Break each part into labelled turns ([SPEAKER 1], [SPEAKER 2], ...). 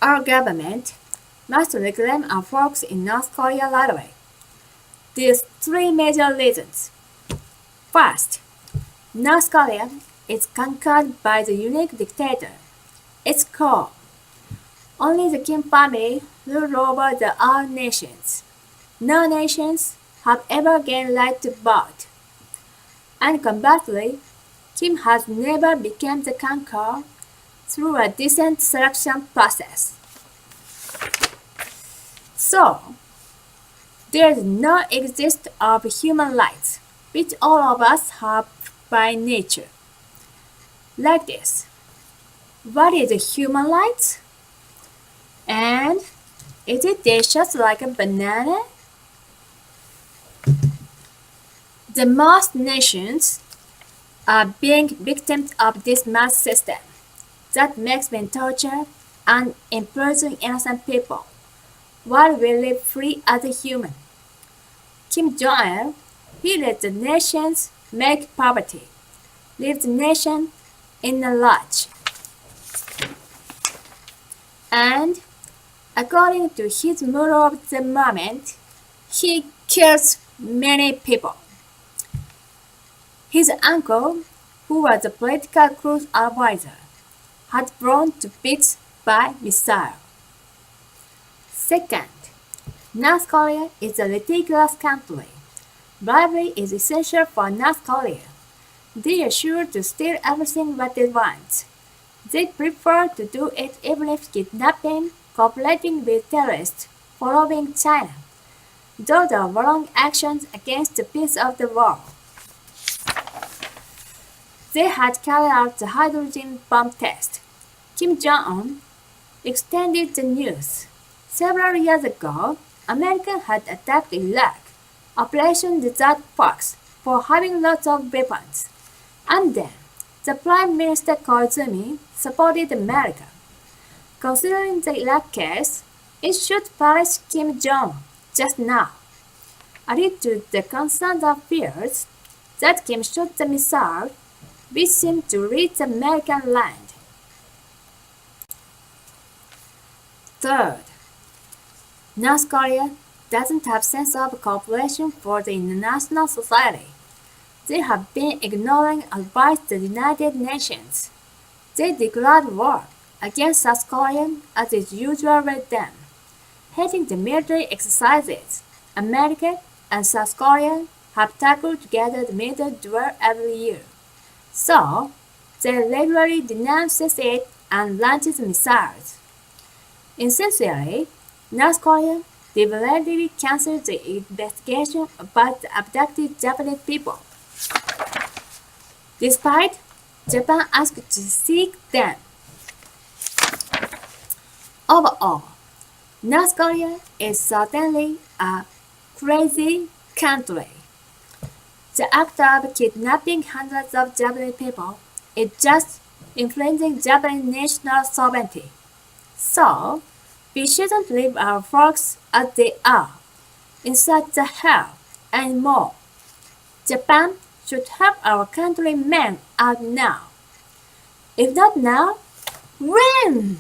[SPEAKER 1] Our government must reclaim our folks in North Korea right away. There's three major reasons. First, North Korea is conquered by the unique dictator. Its core. Only the Kim family rule over the all nations. No nations have ever gained right to vote. And conversely, Kim has never become the conqueror through a decent selection process. So, there is no exist of human rights, which all of us have by nature. Like this. What is a human rights? And is it delicious like a banana? The most nations are being victims of this mass system that makes men torture and imprison innocent people while we live free as a human. Kim Jong-il, he led the nations make poverty, leave the nation in a lodge. And according to his mood of the moment, he kills many people. His uncle, who was a political cruise advisor, had blown to bits by missile. Second, North Korea is a ridiculous country. Bribery is essential for North Korea. They are sure to steal everything what they want. They prefer to do it even if kidnapping, cooperating with terrorists, following China. Those are wrong actions against the peace of the world. They had carried out the hydrogen bomb test. Kim Jong-un extended the news. Several years ago, America had attacked Iraq, Operation Desert Fox, for having lots of weapons. And then, the Prime Minister Koizumi supported America. Considering the Iraq case, it should punish Kim Jong just now. Added to the concerns of fears that Kim shot the missile, which seemed to reach American land. Third, North Korea doesn't have sense of cooperation for the international society. They have been ignoring advice to the United Nations. They declared war against South Korea as is usual with them. Hating the military exercises, America and South Korea have tackled together the military duel every year. So, they regularly denounces it and launches missiles. Essentially, North Korea deliberately canceled the investigation about the abducted Japanese people. Despite Japan asked to seek them. Overall, North Korea is certainly a crazy country. The act of kidnapping hundreds of Japanese people is just infringing Japanese national sovereignty. So, we shouldn't leave our folks as they are, inside the hell and more. Japan should help our countrymen out now. If not now, when?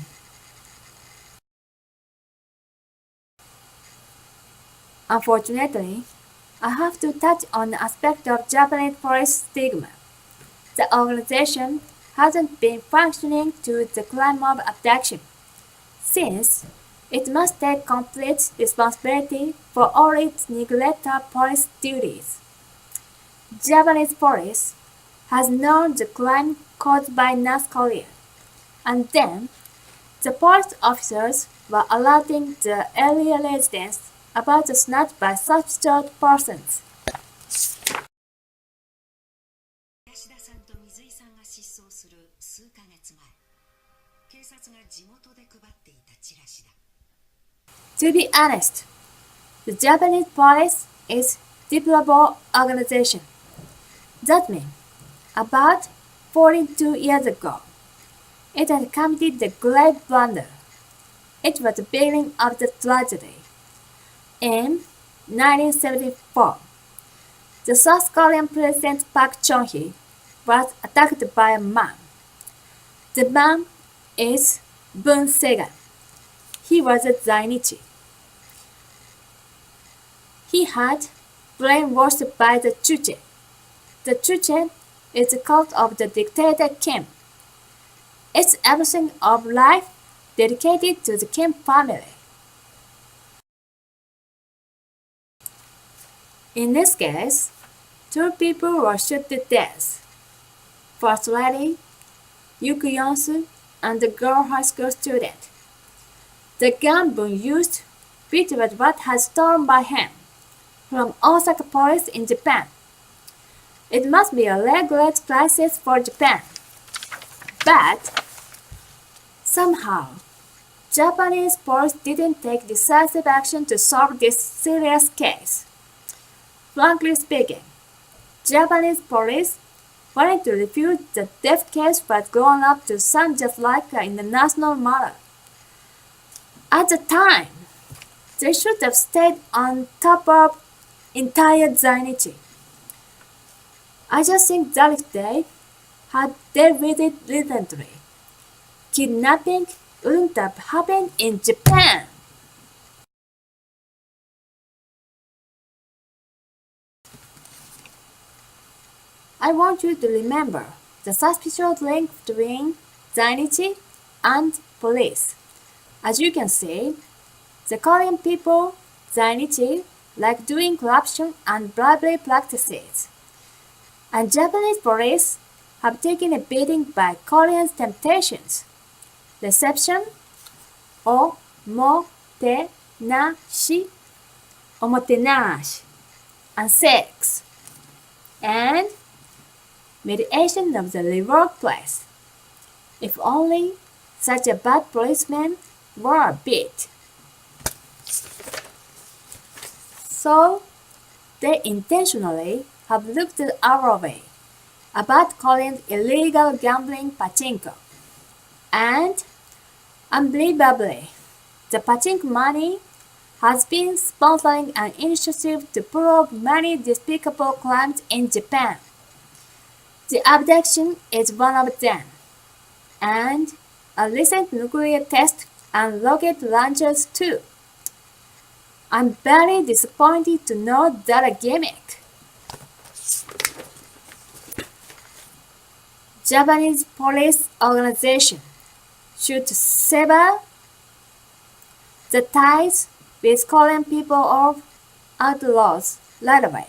[SPEAKER 1] Unfortunately, I have to touch on the aspect of Japanese police stigma. The organization hasn't been functioning to the crime of abduction, since it must take complete responsibility for all its neglect of police duties. Japanese police has known the crime caused by North Korea, and then the police officers were alerting the area residents about the snatch by suspicious persons.
[SPEAKER 2] 林田さんと水井さんが失踪する数ヶ月前、警察が地元で配っていたチラシだ。
[SPEAKER 1] To be honest, the Japanese police is deplorable organization. That means, about 42 years ago, it had committed the grave blunder. It was the beginning of the tragedy. In 1974, the South Korean President Park Chung-hee was attacked by a man. The man is Boon Se-gun. he was a Zainichi. He had brainwashed by the Chuche. The Chuche is the cult of the dictator Kim. It's everything of life dedicated to the Kim family. In this case, two people were shot to death. First lady, Yuki Yonsu, and the girl high school student. The gun being used featured what was stolen by him from Osaka police in Japan. It must be a regulate crisis for Japan. But somehow, Japanese police didn't take decisive action to solve this serious case. Frankly speaking, Japanese police wanted to refuse the death case was grown up to sound just like an international matter. At the time, they should have stayed on top of entire Zainichi. I just think that if they had dealt with it recently, kidnapping wouldn't have happened in Japan. I want you to remember the suspicious link between Zainichi and police. As you can see, the Korean people, Zainichi, like doing corruption and bribery practices. And Japanese police have taken a beating by Korean temptations, deception, omotenashi, omotenashi, and sex, and mediation of the workplace. If only such a bad policeman were a bit. So they intentionally have looked our way about Korean illegal gambling pachinko. And unbelievably, the pachinko money has been sponsoring an initiative to prove many despicable crimes in Japan. The abduction is one of them, and a recent nuclear test and rocket launchers too. I'm very disappointed to know that a gimmick. Japanese police organization should sever the ties with Korean people or outlaws right away.